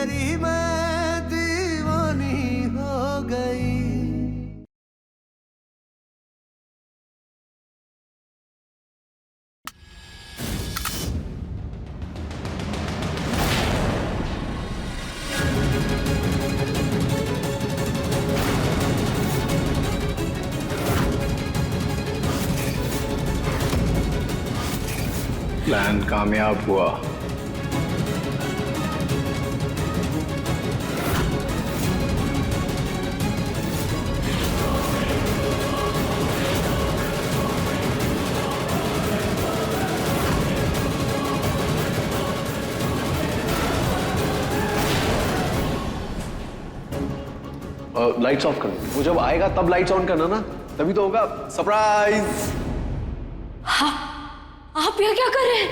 तेरी मैं दीवानी हो गई। प्लान कामयाब हुआ। लाइट्स ऑफ कर दो। वो जब आएगा तब लाइट्स ऑन करना ना, तभी तो होगा सरप्राइज। हाँ, आप यहाँ क्या कर रहे हैं?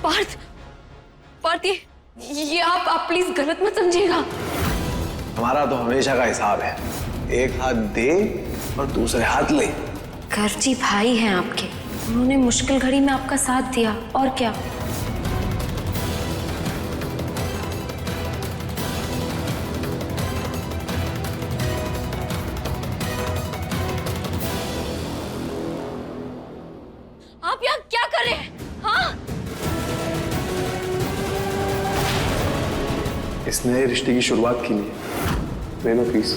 पार्थ, पार्थ, ये आप प्लीज गलत मत समझिएगा। हमारा तो हमेशा का हिसाब है, एक हाथ दे और दूसरे हाथ ले। गर्जी भाई हैं आपके, उन्होंने मुश्किल घड़ी में आपका साथ दिया, और क्या। आप यहाँ क्या कर रहे हैं? हाँ, इस नए रिश्ते की शुरुआत के लिए ले लो प्लीज।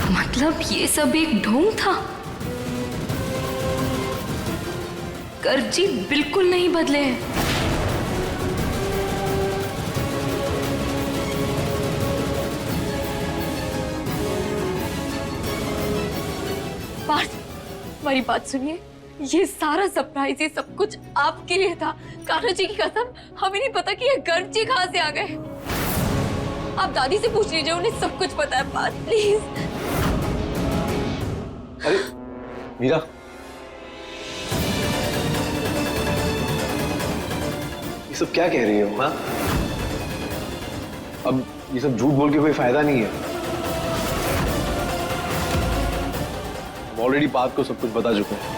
मतलब ये सब एक ढोंग था? गर्जी बिल्कुल नहीं बदले हैं। पार्थ, हमारी बात सुनिए, ये सारा सरप्राइज, ये सब कुछ आपके लिए था। कान्हा जी की कसम, हमें नहीं पता कि ये गर्जी कहाँ से आ गए। आप दादी से पूछ लीजिए, उन्हें सब कुछ पता है। पार्थ प्लीज। अरे मीरा, ये सब क्या कह रही हो? हाँ, अब ये सब झूठ बोल के कोई फायदा नहीं है। हम ऑलरेडी बात को सब कुछ बता चुके हैं।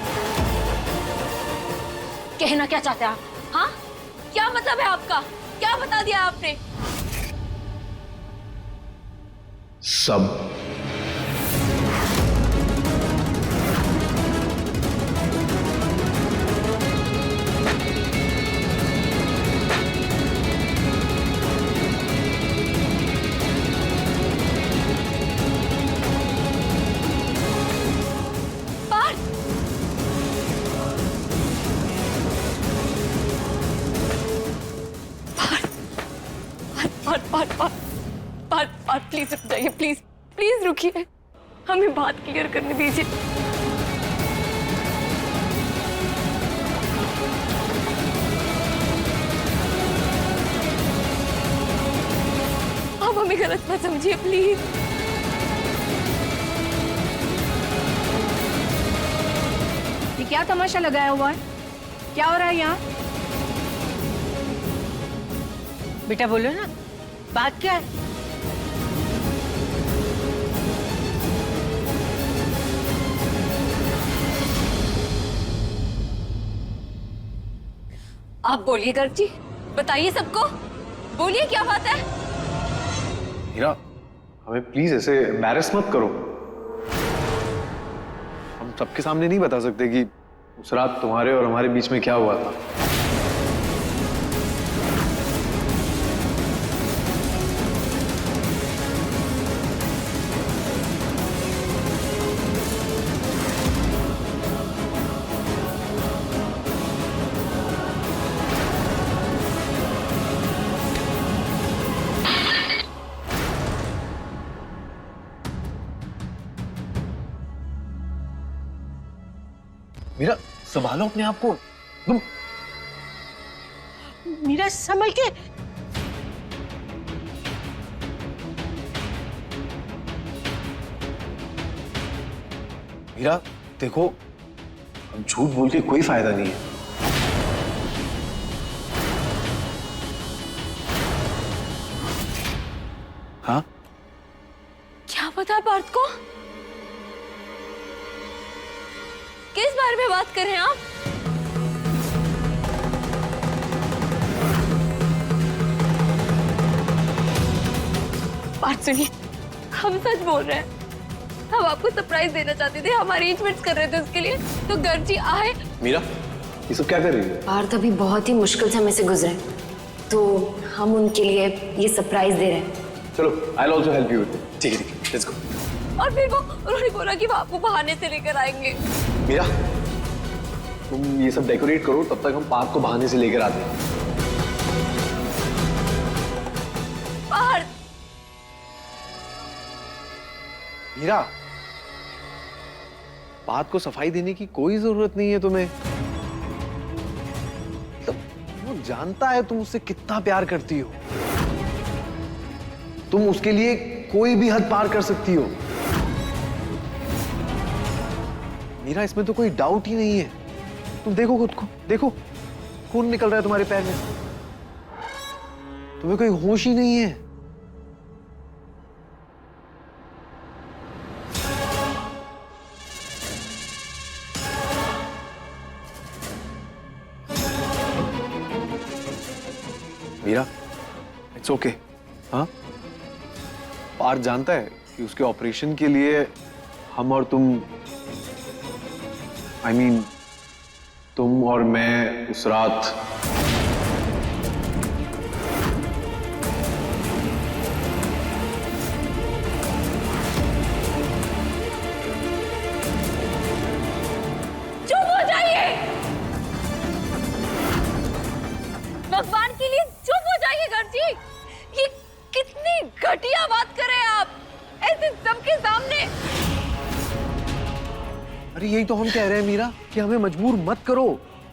कहना क्या चाहते हैं आप? हाँ, क्या मतलब है आपका? क्या बता दिया आपने? सब। प्लीज रुक जाइए, प्लीज प्लीज रुकिए, हमें बात क्लियर करने दीजिए। आप हमें गलत मत समझिए प्लीज। ये क्या तमाशा लगाया हुआ है? क्या हो रहा है यहाँ? बेटा बोलो ना, बात क्या है? आप बोलिए गर्जी, बताइए सबको, बोलिए क्या बात है। हीरा, हमें प्लीज ऐसे एम्बैरेस मत करो। हम सबके सामने नहीं बता सकते कि उस रात तुम्हारे और हमारे बीच में क्या हुआ था। मीरा, संभालो अपने आप को। तुम मीरा संभल के। मीरा देखो, अब झूठ बोल के कोई फायदा नहीं है। हाँ, क्या पता पार्थ पार्थ को? किस बारे में बात कर रहे हैं आप? पार्थ सुनिए, हम सच बोल रहे हैं। हम आपको सरप्राइज देना चाहते थे, हम अरेंजमेंट्स कर रहे थे उसके लिए, तो गर्जी आए। मीरा, ये सब क्या कर रही है? पार्थ अभी बहुत ही मुश्किल समय से गुजरे, तो हम उनके लिए ये सरप्राइज दे रहे हैं। चलो, I'll also help you with it. ठीक है, let's go. और फिर वो उन्होंने बोला कि वो आपको बहाने से लेकर आएंगे। मीरा, तुम ये सब डेकोरेट करो, तब तक हम पार्थ को बहाने से लेकर आते हैं। पार्थ! मीरा, पार्थ को सफाई देने की कोई जरूरत नहीं है तुम्हें। वो जानता है तुम उससे कितना प्यार करती हो। तुम उसके लिए कोई भी हद पार कर सकती हो। मीरा, इसमें तो कोई डाउट ही नहीं है। तुम देखो खुद को, देखो खून निकल रहा है तुम्हारे पैर में। तुम्हें कोई होश ही नहीं है। Meera, it's okay. हाँ, पार्थ जानता है कि उसके ऑपरेशन के लिए हम और तुम, I mean, तुम और मैं उस रात चुप हो जाइए, भगवान के लिए चुप हो जाइए गर्जी। ये कितनी घटिया बात कर रहे हैं आप, ऐसे सबके सामने। अरे यही तो हम कह रहे हैं मीरा कि हमें मजबूर मत करो,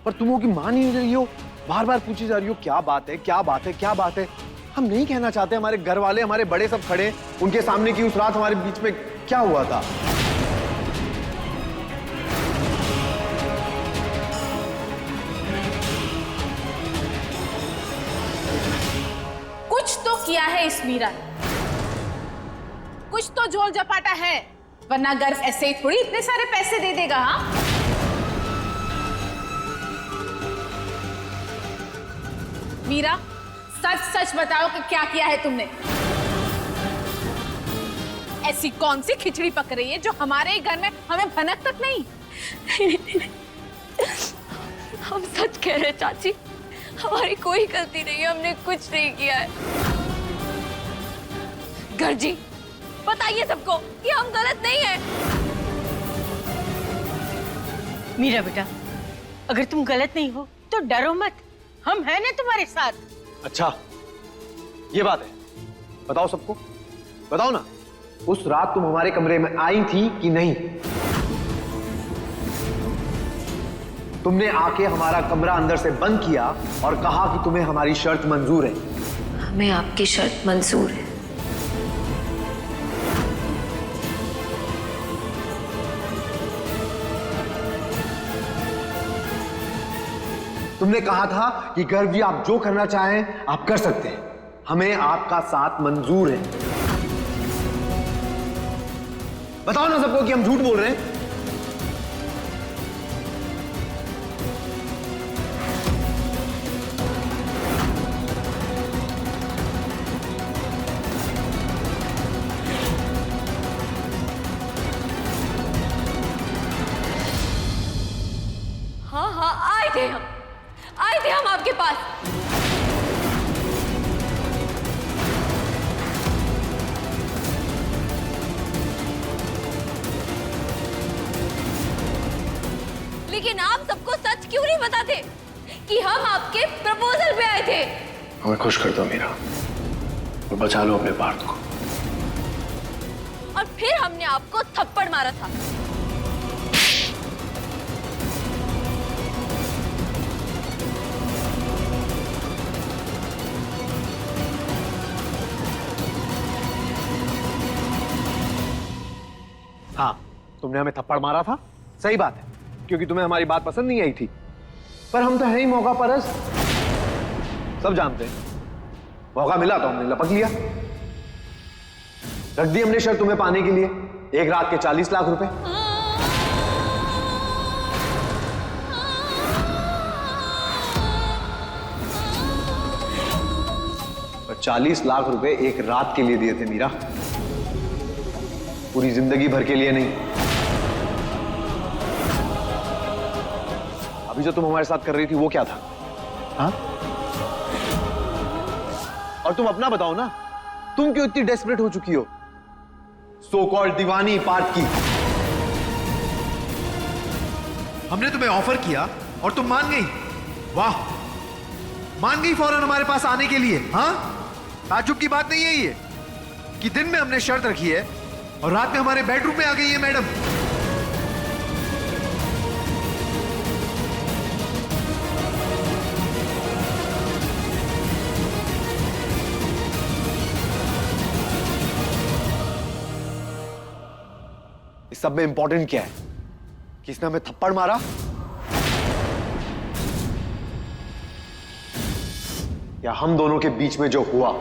पर तुम हो कि मान ही नहीं रही हो। बार बार पूछी जा रही हो क्या बात है, क्या बात है, क्या बात है। हम नहीं कहना चाहते, हमारे घर वाले, हमारे बड़े सब खड़े, उनके सामने की उस रात हमारे बीच में क्या हुआ था। कुछ तो किया है इस मीरा ने, कुछ तो झोल झपाटा है, वरना गर्व ऐसे ही थोड़ी इतने सारे पैसे दे देगा। हाँ, मीरा सच सच बताओ कि क्या किया है तुमने। ऐसी कौन सी खिचड़ी पक रही है जो हमारे ही घर में हमें भनक तक नहीं। हम सच कह रहे हैं चाची, हमारी कोई गलती नहीं है, हमने कुछ नहीं किया है। गर्जी, बताइए सबको कि हम गलत नहीं है। मीरा बेटा, अगर तुम गलत नहीं हो तो डरो मत, हम हैं ना तुम्हारे साथ। अच्छा, ये बात है। बताओ सबको, बताओ ना, उस रात तुम हमारे कमरे में आई थी कि नहीं? तुमने आके हमारा कमरा अंदर से बंद किया और कहा कि तुम्हें हमारी शर्त मंजूर है। हमें आपकी शर्त मंजूर है। तुमने कहा था कि गर्व जी आप जो करना चाहें आप कर सकते हैं, हमें आपका साथ मंजूर है। बताओ ना सबको कि हम झूठ बोल रहे हैं। हाँ हाँ, आए थे हम आपके पास। लेकिन आप सबको सच क्यों नहीं बताते कि हम आपके प्रपोजल पे आए थे? हमें खुश कर दो मीरा और बचा लो अपने पार्थ को। और फिर हमने आपको थप्पड़ मारा था। हाँ, तुमने हमें थप्पड़ मारा था, सही बात है, क्योंकि तुम्हें हमारी बात पसंद नहीं आई थी। पर हम तो है ही मौका परस्त, सब जानते हैं। मौका मिला तो हमने लपक लिया, रख दी हमने शर्त तुम्हें पाने के लिए। एक रात के 40 लाख रुपए। और 40 लाख रुपए एक रात के लिए दिए थे मीरा, पूरी जिंदगी भर के लिए नहीं। अभी जो तुम हमारे साथ कर रही थी वो क्या था? हाँ? और तुम अपना बताओ ना, तुम क्यों इतनी डेस्परेट हो चुकी हो? सो कॉल्ड दीवानी पार्थ की। हमने तुम्हें ऑफर किया और तुम मान गई। वाह, मान गई फौरन हमारे पास आने के लिए। हाँ, ताज्जुब की बात नहीं है ये कि दिन में हमने शर्त रखी है और रात में हमारे बेडरूम में आ गई है मैडम। इस सब में इंपॉर्टेंट क्या है? किसने हमें थप्पड़ मारा या हम दोनों के बीच में जो हुआ?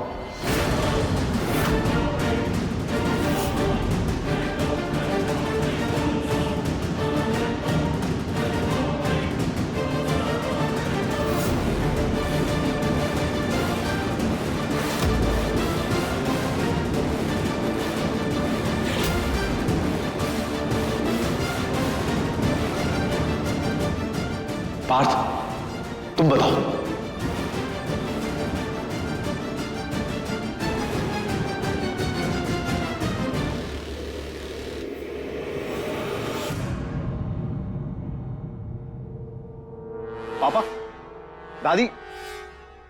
पार्थ, तुम बताओ। पापा, दादी,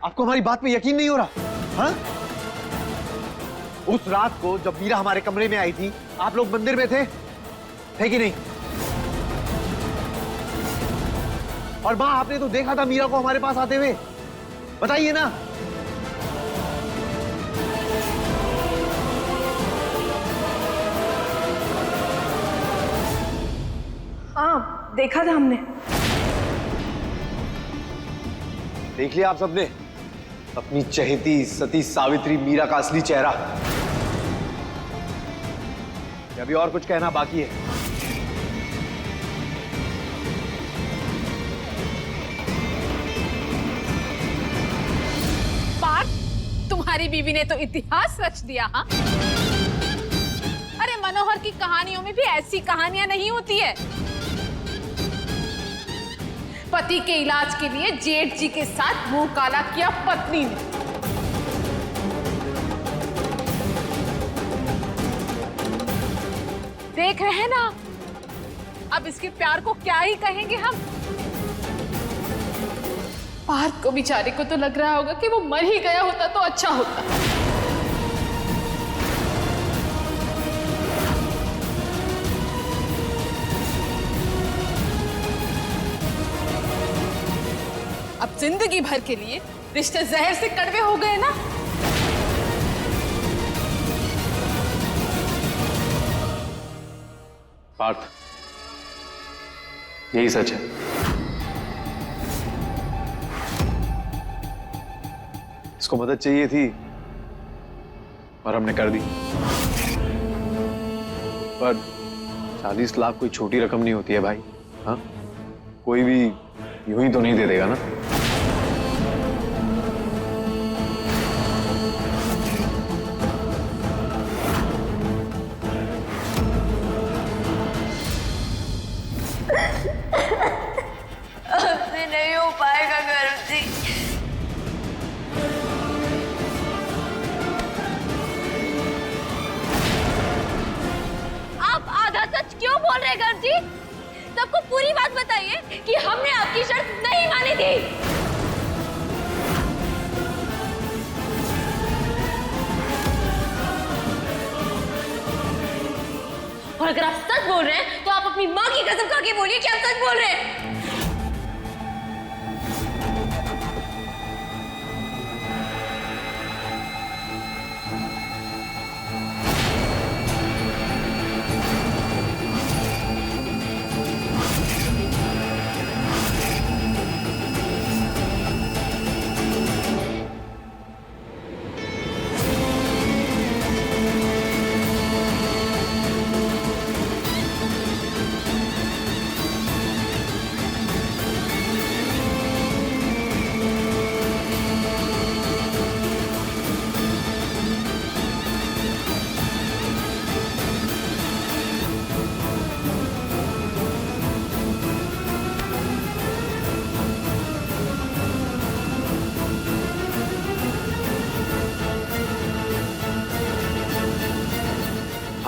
आपको हमारी बात पे यकीन नहीं हो रहा? हाँ? उस रात को जब मीरा हमारे कमरे में आई थी, आप लोग मंदिर में थे कि नहीं? और मां, आपने तो देखा था मीरा को हमारे पास आते हुए। बताइए ना। हाँ, देखा था हमने। देख लिया आप सबने अपनी चहेती सती सावित्री मीरा का असली चेहरा। या अभी और कुछ कहना बाकी है? तुम्हारी बीवी ने तो इतिहास रच दिया। हाँ, अरे मनोहर की कहानियों में भी ऐसी कहानियां नहीं होती है। पति के इलाज के लिए जेठ जी के साथ मुंह काला किया पत्नी ने। देख रहे हैं ना, अब इसके प्यार को क्या ही कहेंगे हम। पार्थ को बेचारे को तो लग रहा होगा कि वो मर ही गया होता तो अच्छा होता। अब जिंदगी भर के लिए रिश्ते जहर से कड़वे हो गए ना। पार्थ, यही सच है। इसको मदद चाहिए थी और हमने कर दी। पर 40 लाख कोई छोटी रकम नहीं होती है भाई। हाँ, कोई भी यूं ही तो नहीं दे देगा ना। हमसे नहीं हो पाएगा गर्व जी। सच क्यों बोल रहे गर्व जी? सबको पूरी बात बताइए कि हमने आपकी शर्त नहीं मानी थी। और अगर आप सच बोल रहे हैं तो आप अपनी माँ की कसम खा के बोलिए कि आप सच बोल रहे हैं।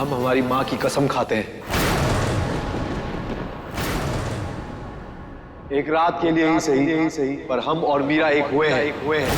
हम हमारी माँ की कसम खाते हैं, एक रात के लिए ही सही, पर हम और मीरा एक हुए हैं।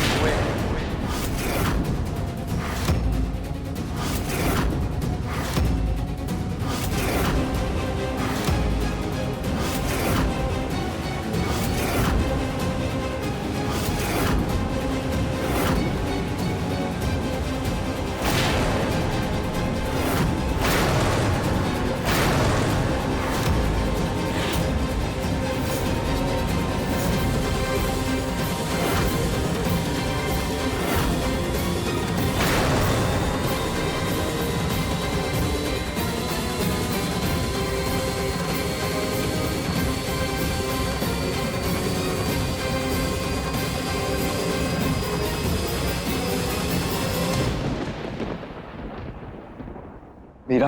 मीरा,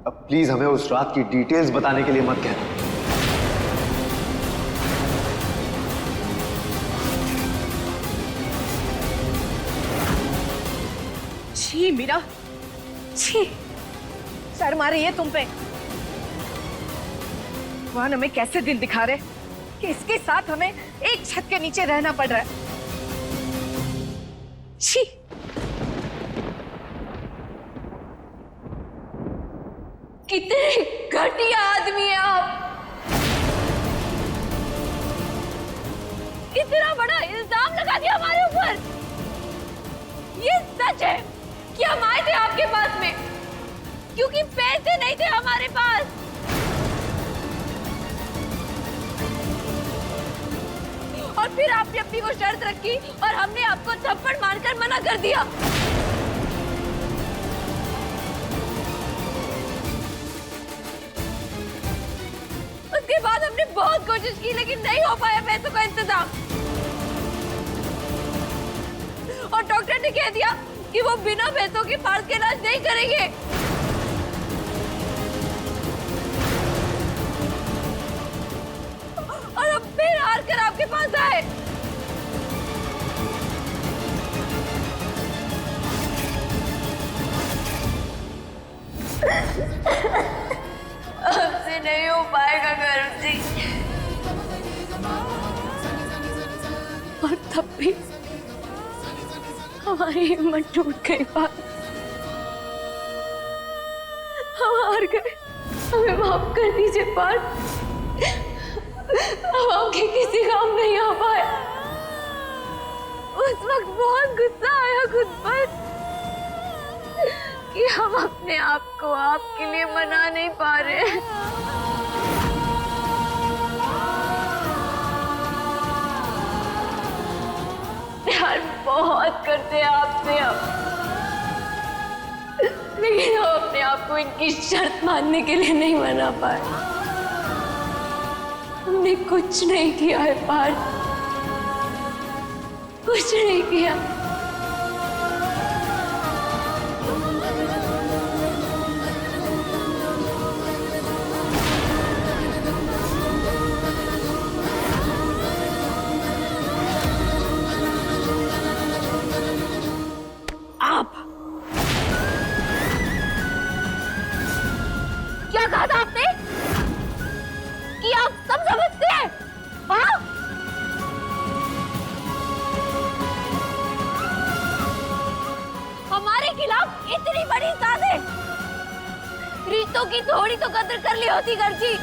अब प्लीज हमें उस रात की डिटेल्स बताने के लिए मत कहना। छी मीरा, छी, शर्म आ रही है तुम पे। भगवान हमें कैसे दिन दिखा रहे कि इसके साथ हमें एक छत के नीचे रहना पड़ रहा है। छी, कितने घटिया आदमी है आप। इतना बड़ा इल्जाम लगा दिया हमारे ऊपर। ये सच है कि हम आए थे आपके पास में क्योंकि पैसे नहीं थे हमारे पास। और फिर आपने अपनी वो शर्त रखी और हमने आपको थप्पड़ मारकर मना कर दिया। उसके बाद हमने बहुत कोशिश की लेकिन नहीं हो पाया पैसों का इंतजाम। और डॉक्टर ने कह दिया कि वो बिना पैसों के पार्थ का इलाज नहीं करेंगे। और अब फिर हार कर आपके पास आए। हमसे नहीं हो पाएगा गौरव जी। और तब भी हमारी हिम्मत टूट गई। बात हम हार गए। हमें माफ कर दीजिए पार्थ। हम आपके किसी काम नहीं आ पाए। उस वक्त बहुत गुस्सा आया खुद पर कि हम अपने आप को आपके लिए मना नहीं पा रहे। प्यार बहुत करते हैं आपसे हम, लेकिन हम अपने आप को इनकी शर्त मानने के लिए नहीं मना पाए। हमने कुछ नहीं किया है पार्थ, कुछ नहीं किया। आप क्या कहा था आपने कि आप सब समझते हैं? हाँ? हमारे खिलाफ इतनी बड़ी साजिश। रिश्तों की थोड़ी तो कदर कर ली होती गर्जी।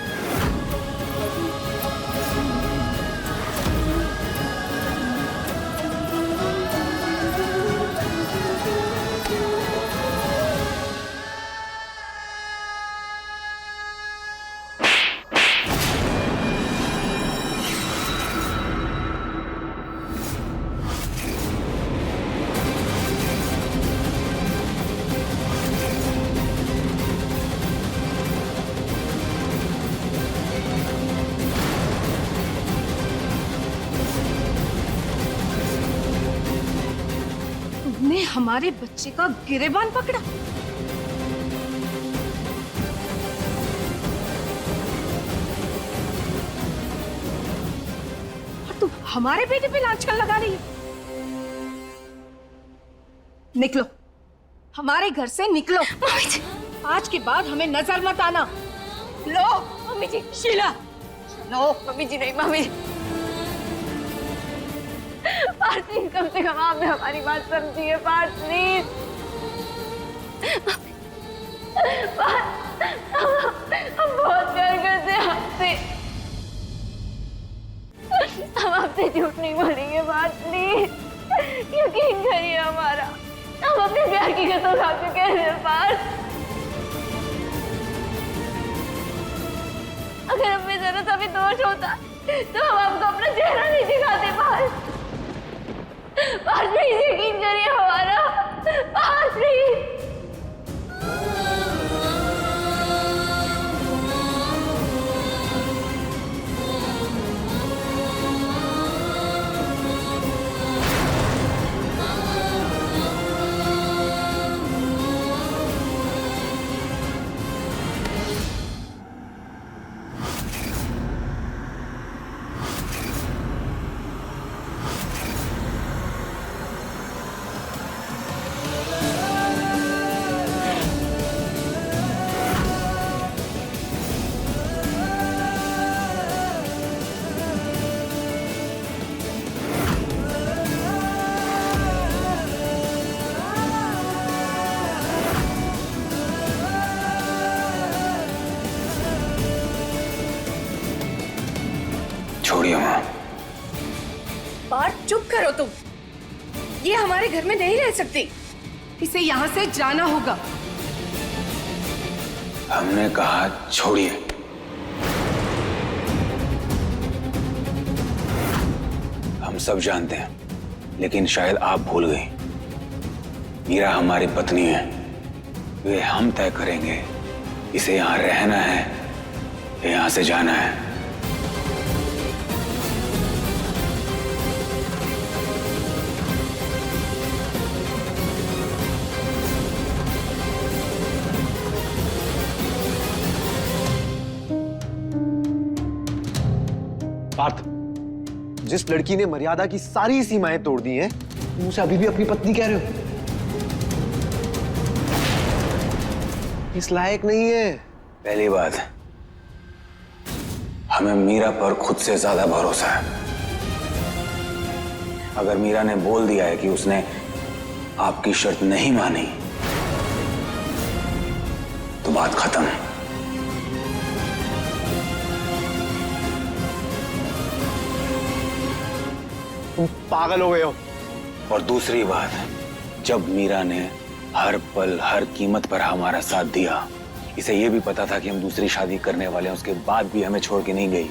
तुमने हमारे बच्चे का गिरेबान पकड़ा। और तुम हमारे बेटे पे लांछन लगा रही हो। निकलो, हमारे घर से निकलो। आज के बाद हमें नजर मत आना। लो मम्मी जी, शीला। लो। मम्मी जी नहीं, मम्मी जी। पार्थ प्लीज, कम से कम आपने हमारी बात समझी है। पार्थ प्लीज। हम बहुत प्यार करते हैं आपसे। हम आपसे झूठ नहीं बोलेंगे पार्थ प्लीज, यकीन करिए हमारा। हम अपने प्यार की कसम खा चुके हैं पार्थ। अगर हमें जरा सा भी दोष होता तो हम आपको अपना चेहरा नहीं दिखाते। पार्थ प्लीज, यकीन करिए हमारा। पार्थ प्लीज। छोड़िए माँ। पार्थ चुप करो तुम। ये हमारे घर में नहीं रह सकती। इसे यहाँ से जाना होगा। हमने कहा छोड़िए। हम सब जानते हैं, लेकिन शायद आप भूल गई। मीरा हमारी पत्नी है। वे हम तय करेंगे इसे यहाँ रहना है या यहाँ से जाना है। पार्थ, जिस लड़की ने मर्यादा की सारी सीमाएं तोड़ दी हैं, तुम उसे अभी भी अपनी पत्नी कह रहे हो? इस लायक नहीं है। पहली बात, हमें मीरा पर खुद से ज्यादा भरोसा है। अगर मीरा ने बोल दिया है कि उसने आपकी शर्त नहीं मानी, तो बात खत्म। तुम पागल हो गए हो। और दूसरी बात, जब मीरा ने हर पल हर कीमत पर हमारा साथ दिया, इसे यह भी पता था कि हम दूसरी शादी करने वाले हैं, उसके बाद भी हमें छोड़ के नहीं गई,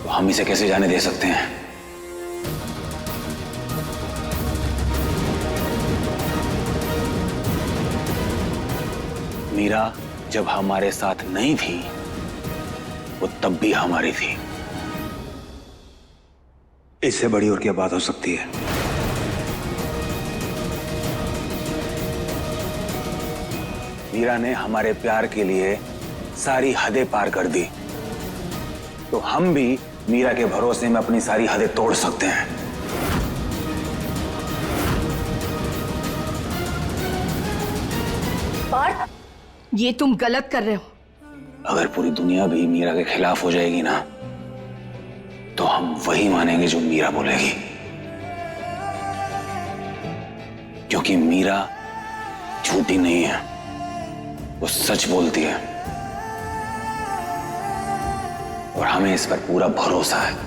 तो हम इसे कैसे जाने दे सकते हैं? मीरा जब हमारे साथ नहीं थी, वो तब भी हमारी थी। इससे बड़ी और क्या बात हो सकती है? मीरा ने हमारे प्यार के लिए सारी हदें पार कर दी, तो हम भी मीरा के भरोसे में अपनी सारी हदें तोड़ सकते हैं। पार्थ, ये तुम गलत कर रहे हो। अगर पूरी दुनिया भी मीरा के खिलाफ हो जाएगी ना, तो हम वही मानेंगे जो मीरा बोलेगी, क्योंकि मीरा झूठी नहीं है, वो सच बोलती है और हमें इस पर पूरा भरोसा है।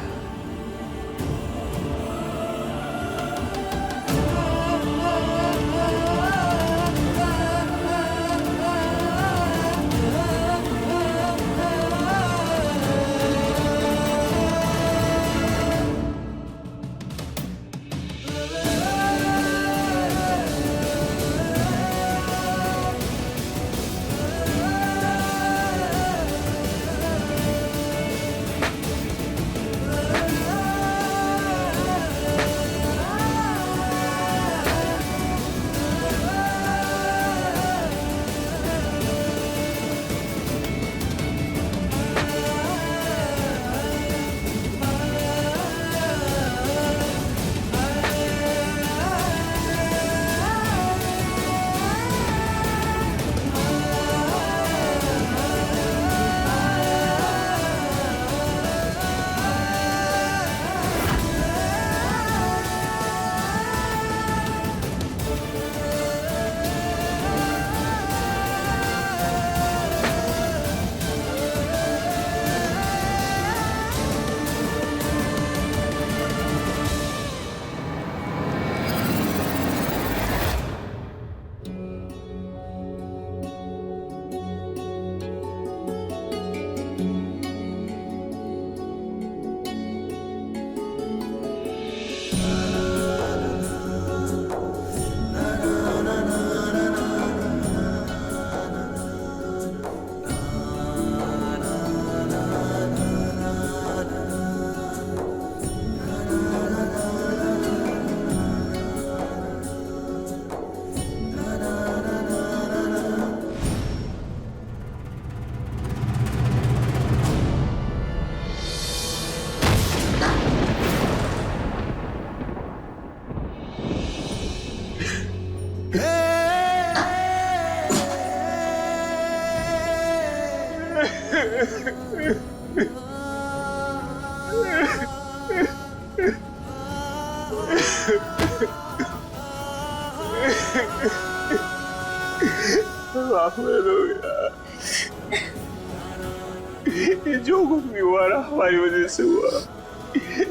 ये जो कुछ भी हुआ ना हमारी वजह से हुआ।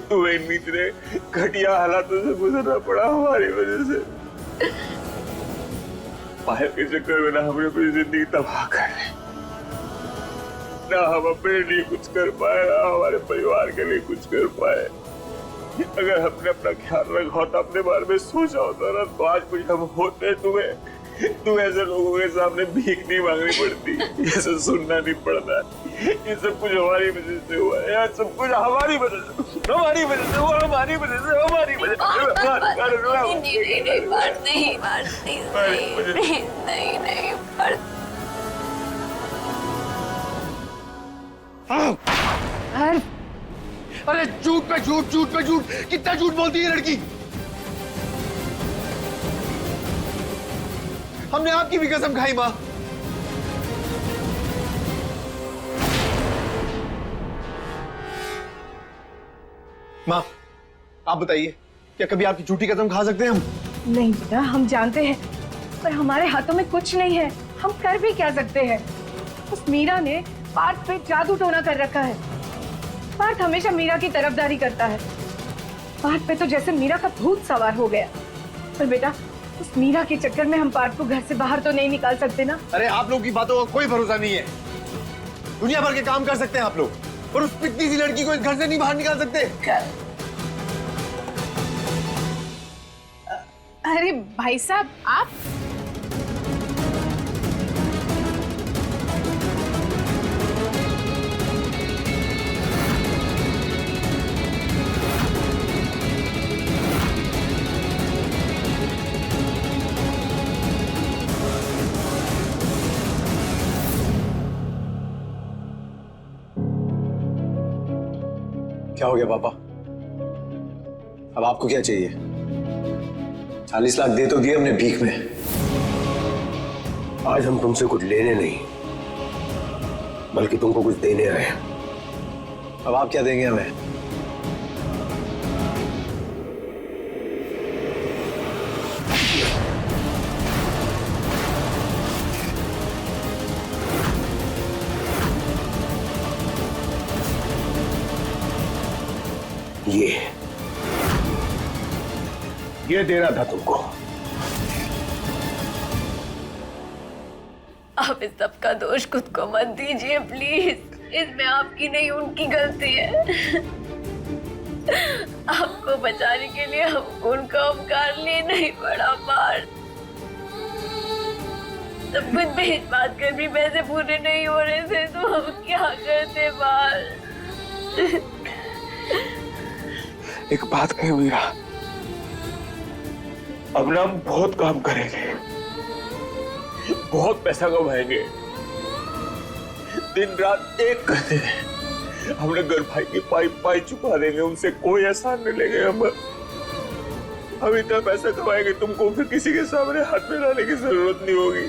तुम्हें इतने घटिया हालातों से गुजरना पड़ा हमारी वजह से। बाहर के चक्कर में ना हमने अपनी जिंदगी तबाह कर ली, ना हम अपने लिए कुछ कर पाए, ना हमारे परिवार के लिए कुछ कर पाए। अगर हमने अपना ख्याल रखा होता, अपने बारे में सोचा होता ना, तो आज कुछ हम होते। तुम्हें ऐसे लोगों के सामने भीख नहीं मांगनी पड़ती, ये सब सुनना नहीं पड़ता। ये सब कुछ हमारी वजह से हुआ है, यार सब कुछ हमारी वजह से, हमारी वजह से हुआ, हमारी वजह से, हमारी वजह से। अरे झूठ पे झूठ, झूठ पे झूठ, कितना झूठ बोलती है लड़की। हमने आपकी भी कसम खाई माँ। माँ आप बताइए, क्या कभी आपकी झूठी कसम खा सकते हैं हम? नहीं बेटा, हम जानते हैं, पर हमारे हाथों में कुछ नहीं है। हम कर भी क्या सकते हैं? उस मीरा ने पार्थ पे जादू टोना कर रखा है। पार्थ हमेशा मीरा की तरफदारी करता है। पार्थ पे तो जैसे मीरा का भूत सवार हो गया। पर बेटा, उस मीरा के चक्कर में हम पार्थ को घर से बाहर तो नहीं निकाल सकते ना। अरे आप लोगों की बातों का कोई भरोसा नहीं है। दुनिया भर के काम कर सकते हैं आप लोग, पर उस पिटनी सी लड़की को इस घर से नहीं बाहर निकाल सकते। अरे भाई साहब, आप क्या हो गया पापा? अब आपको क्या चाहिए? 40 लाख दे तो दिए हमने भीख में। आज हम तुमसे कुछ लेने नहीं, बल्कि तुमको कुछ देने आए हैं। अब आप क्या देंगे हमें? ये देना था तुमको। आप इस सब का दोष खुद को मत दीजिए प्लीज। इसमें आपकी नहीं उनकी गलती है। आपको बचाने के लिए हमको उनका उपकार लिए नहीं पड़ा पार। सब कुछ भेज बात कर भी पैसे पूरे नहीं हो रहे थे तो हम क्या करते पार। एक बात कहे मीरा, अब ना हम बहुत काम करेंगे, बहुत पैसा कमाएंगे, दिन रात एक करते हैं। हमने घर भाई की पाई चुका देंगे, उनसे कोई एहसान नहीं लेंगे। हम इतना पैसा कमाएंगे, तुमको फिर किसी के सामने हाथ में लाने की जरूरत नहीं होगी।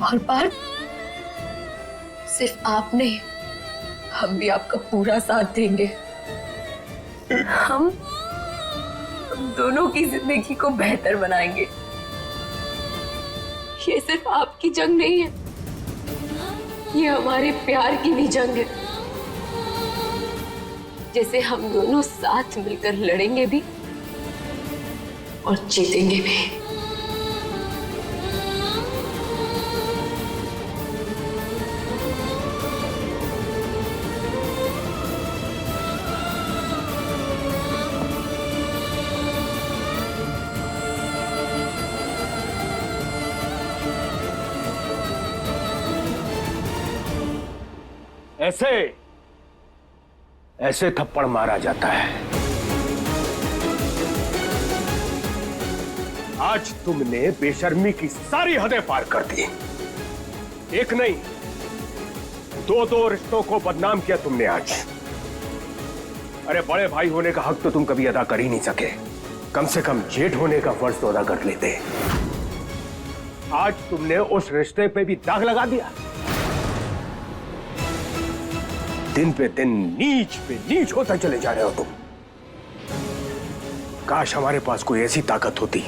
और पार सिर्फ आप नहीं, हम भी आपका पूरा साथ देंगे। हम दोनों की जिंदगी को बेहतर बनाएंगे। ये सिर्फ आपकी जंग नहीं है, ये हमारे प्यार की भी जंग है। जैसे हम दोनों साथ मिलकर लड़ेंगे भी और जीतेंगे भी। ऐसे थप्पड़ मारा जाता है। आज तुमने बेशर्मी की सारी हदें पार कर दी। एक नहीं, दो रिश्तों को बदनाम किया तुमने आज। अरे बड़े भाई होने का हक तो तुम कभी अदा कर ही नहीं सके, कम से कम जेठ होने का फर्ज तो अदा कर लेते। आज तुमने उस रिश्ते पे भी दाग लगा दिया। दिन पे दिन नीच पे नीच होते चले जा रहे हो तुम। काश हमारे पास कोई ऐसी ताकत होती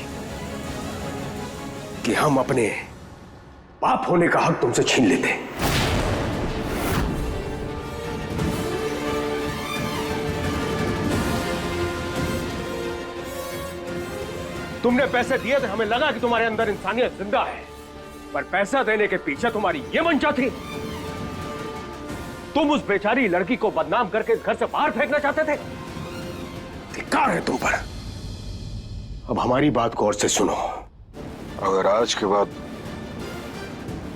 कि हम अपने बाप होने का हक तुमसे छीन लेते। तुमने पैसे दिए थे, हमें लगा कि तुम्हारे अंदर इंसानियत जिंदा है, पर पैसा देने के पीछे तुम्हारी ये मंशा थी। तुम उस बेचारी लड़की को बदनाम करके घर से बाहर फेंकना चाहते थे। धिक्कार है तुम पर। अब हमारी बात गौर से सुनो। अगर आज के बाद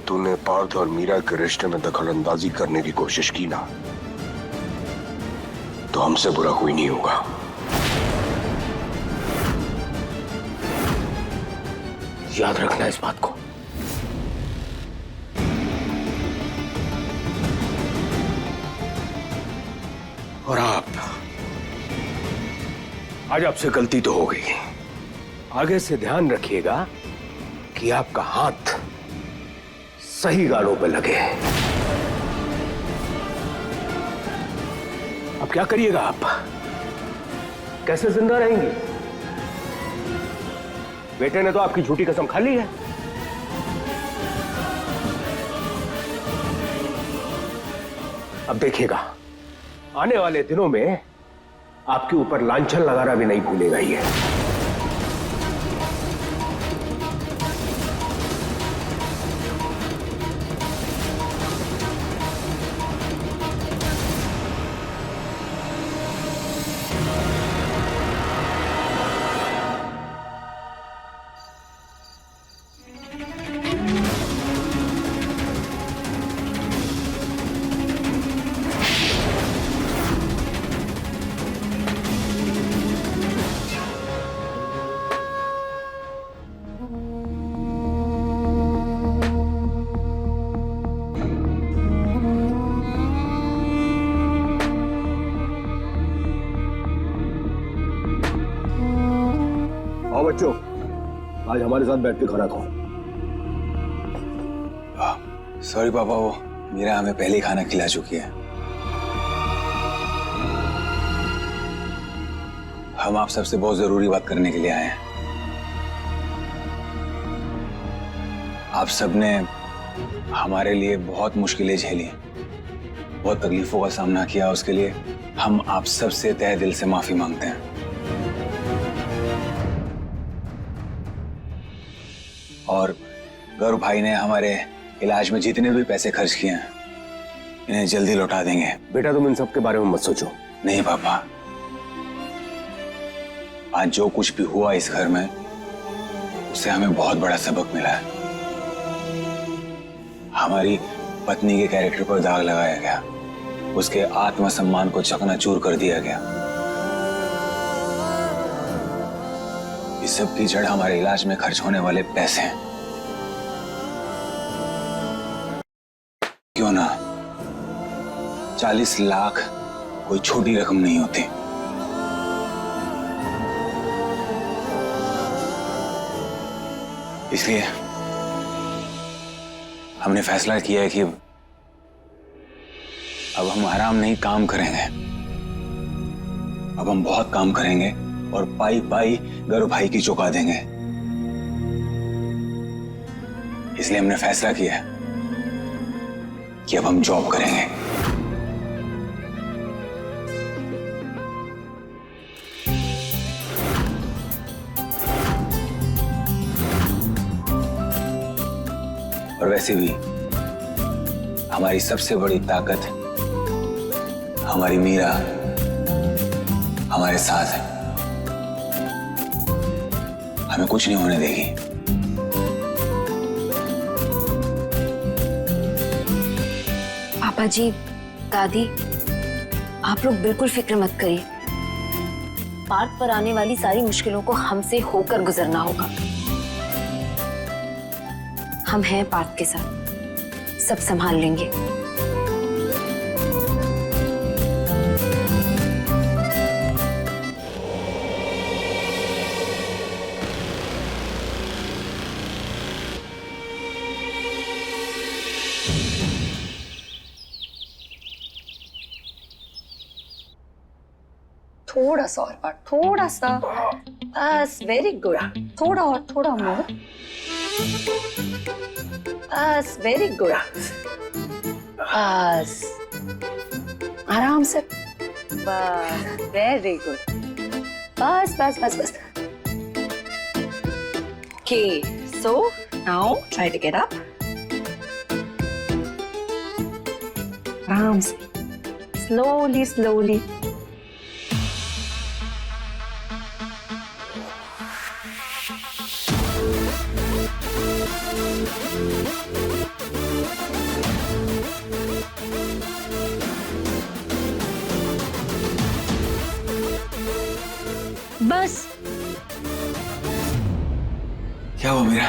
तूने पार्थ और मीरा के रिश्ते में दखलंदाजी करने की कोशिश की ना, तो हमसे बुरा कोई नहीं होगा। याद रखना इस बात को। और आप, आज आपसे गलती तो हो गई, आगे से ध्यान रखिएगा कि आपका हाथ सही गालों पे लगे। अब क्या करिएगा आप? कैसे जिंदा रहेंगी? बेटे ने तो आपकी झूठी कसम खा ली है। अब देखिएगा, आने वाले दिनों में आपके ऊपर लांछन लगाना भी नहीं भूलेगा ये। आओ बच्चों, आज हमारे साथ बैठ के खाना खाओ। सॉरी पापा, वो मीरा हमें पहले ही खाना खिला चुकी है। हम आप सबसे बहुत जरूरी बात करने के लिए आए हैं। आप सबने हमारे लिए बहुत मुश्किलें झेली, बहुत तकलीफों का सामना किया, उसके लिए हम आप सबसे तहे दिल से माफी मांगते हैं। और गौरव भाई ने हमारे इलाज में जितने भी पैसे खर्च किए हैं, इन्हें जल्दी लौटा देंगे। बेटा तुम इन सब के बारे में मत सोचो। नहीं पापा, आज जो कुछ भी हुआ इस घर में, उससे हमें बहुत बड़ा सबक मिला है। हमारी पत्नी के कैरेक्टर पर दाग लगाया गया, उसके आत्मसम्मान को चकनाचूर कर दिया गया। इस सब की जड़ हमारे इलाज में खर्च होने वाले पैसे हैं। क्यों ना, 40 लाख कोई छोटी रकम नहीं होती। इसलिए हमने फैसला किया है कि अब हम आराम नहीं, काम करेंगे। अब हम बहुत काम करेंगे और पाई पाई गौरव भाई की चुका देंगे। इसलिए हमने फैसला किया है कि अब हम जॉब करेंगे। और वैसे भी हमारी सबसे बड़ी ताकत हमारी मीरा हमारे साथ है, हमें कुछ नहीं होने देगी। पापा जी, दादी, आप लोग बिल्कुल फिक्र मत करिए। पार्थ पर आने वाली सारी मुश्किलों को हमसे होकर गुजरना होगा। हम हैं पार्थ के साथ, सब संभाल लेंगे। थोड़ा सा और पार्थ, थोड़ा सा, बस वेरी गुड, थोड़ा और, थोड़ा मोर, बस वेरी गुड, बस आराम से, बस वेरी गुड, बस बस बस बस। Okay, so now try to get up. आराम से, slowly, slowly. बस क्या हुआ मीरा?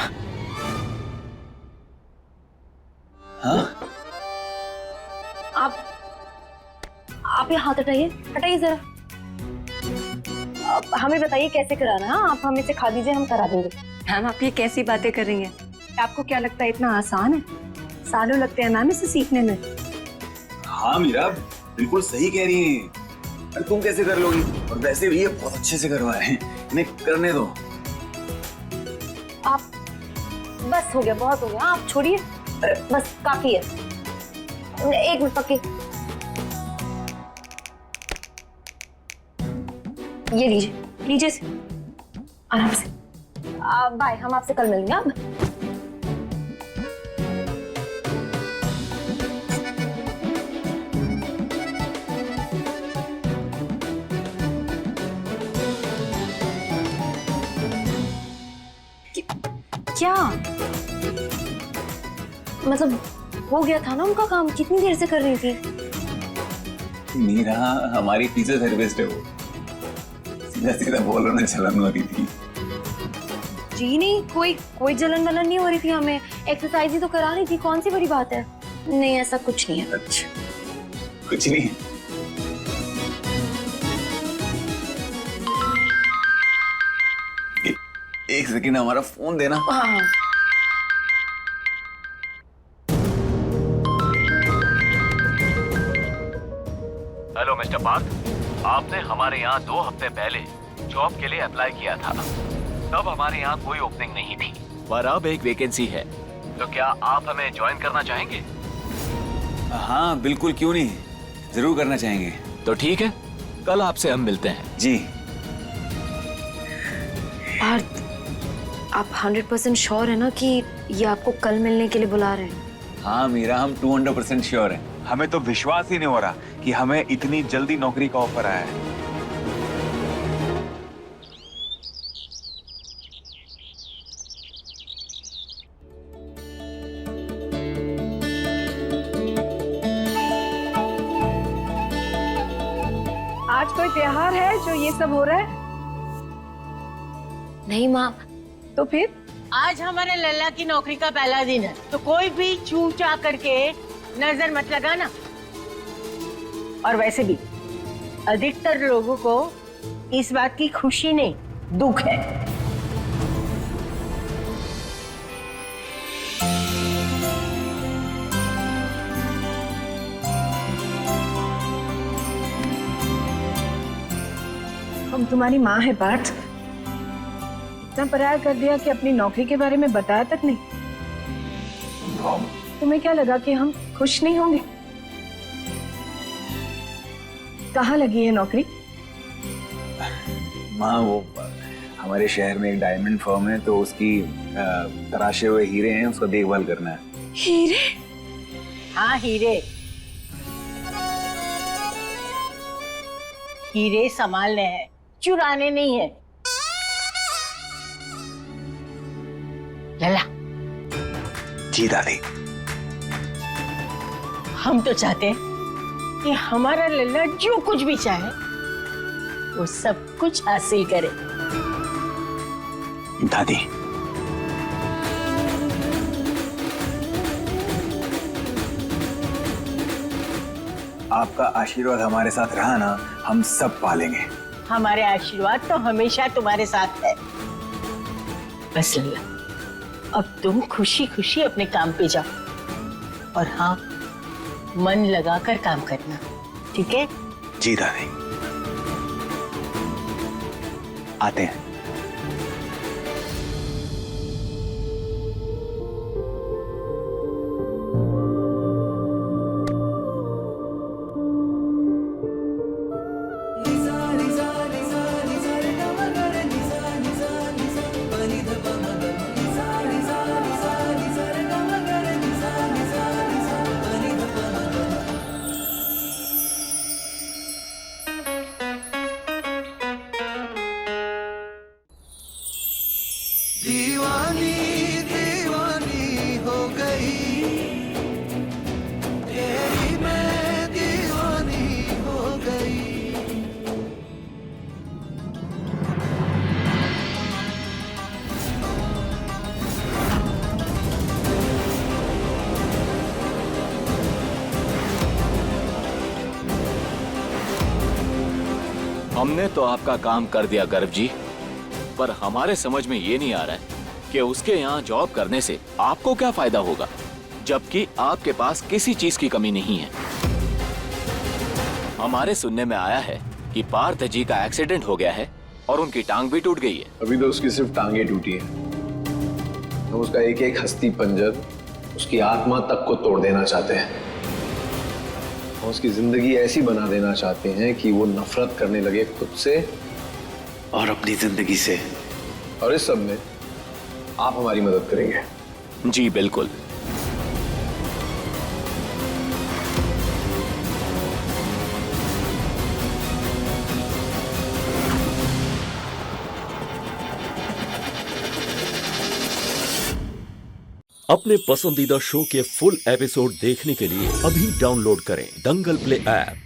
हाँ? आप ये हाथ हटाइए, हटाइए जरा। अब हमें बताइए कैसे कराना है। हाँ, आप हमें सिखा दीजिए, हम करा देंगे। मैम, आप ये कैसी बातें कर रही हैं? आपको क्या लगता है इतना आसान है? सालों लगते हैं मैम इसे सीखने में। हाँ मीरा, बिल्कुल सही कह रही हैं। अरे तुम कैसे कर लोगी? और वैसे भी ये बहुत अच्छे से करवा रहे हैं, इन्हें करने दो। आप बस हो गया, बहुत हो गया, आप छोड़िए, बस काफी है। एक मिनट पक्की, ये लीजिए, लीजिए से आराम से। बाय, हम आपसे कल मिलेंगे। अब क्या मतलब हो गया था ना उनका काम? कितनी देर से कर रही थी? मीरा हमारी फिजियोथेरेपिस्ट है, वो सीधा सीधा बोलो ना, जलन हो रही थी। जी नहीं, कोई जलन वलन नहीं हो रही थी, हमें एक्सरसाइज ही तो करा रही थी, कौन सी बड़ी बात है। नहीं, ऐसा कुछ नहीं है। अच्छा, कुछ नहीं। एक सेकंड, हमारा फोन देना। हाँ। हेलो मिस्टर पार्थ, आपने हमारे यहाँ 2 हफ्ते पहले जॉब के लिए अप्लाई किया था। तब हमारे यहाँ कोई ओपनिंग नहीं थी, पर अब एक वैकेंसी है। तो क्या आप हमें ज्वाइन करना चाहेंगे? हाँ बिल्कुल, क्यों नहीं, जरूर करना चाहेंगे। तो ठीक है, कल आपसे हम मिलते हैं। जी। पार्थ, आप 100% श्योर है ना कि ये आपको कल मिलने के लिए बुला रहे हैं? हाँ मीरा, हम 200% श्योर हैं। हमें तो विश्वास ही नहीं हो रहा कि हमें इतनी जल्दी नौकरी का ऑफर आया है। आज कोई त्योहार है जो ये सब हो रहा है? नहीं माँ। तो फिर आज हमारे लल्ला की नौकरी का पहला दिन है, तो कोई भी चू चा करके नजर मत लगाना। और वैसे भी अधिकतर लोगों को इस बात की खुशी नहीं, दुख है। हम तुम्हारी माँ है पार्थ, इतना पराया कर दिया कि अपनी नौकरी के बारे में बताया तक नहीं। तुम्हें क्या लगा कि हम खुश नहीं होंगे? कहाँ लगी है नौकरी? माँ, वो हमारे शहर में एक डायमंड फर्म है, तो उसकी तराशे हुए हीरे हैं, उसका देखभाल करना है। हीरे? हाँ, हीरे। हीरे संभालने हैं, चुराने नहीं है। लला। जी दादी। हम तो चाहते हैं कि हमारा लल्ला जो कुछ भी चाहे वो सब कुछ हासिल करे। दादी, आपका आशीर्वाद हमारे साथ रहा ना, हम सब पालेंगे। हमारे आशीर्वाद तो हमेशा तुम्हारे साथ है। बस लल्ला, अब तुम खुशी खुशी अपने काम पे जाओ, और हाँ, मन लगाकर काम करना, ठीक है? जी दादी। आते हैं। हमने तो आपका काम कर दिया गर्व जी, पर हमारे समझ में ये नहीं आ रहा है कि उसके यहाँ जॉब करने से आपको क्या फायदा होगा, जबकि आपके पास किसी चीज की कमी नहीं है। हमारे सुनने में आया है कि पार्थ जी का एक्सीडेंट हो गया है और उनकी टांग भी टूट गई है। अभी तो उसकी सिर्फ टांगे टूटी है, हम उसका एक एक हस्ती पंजर, उसकी आत्मा तक को तोड़ देना चाहते हैं। हम उसकी जिंदगी ऐसी बना देना चाहते हैं कि वो नफरत करने लगे खुद से और अपनी जिंदगी से। और इस सब में आप हमारी मदद करेंगे। जी बिल्कुल। अपने पसंदीदा शो के फुल एपिसोड देखने के लिए अभी डाउनलोड करें दंगल प्ले ऐप।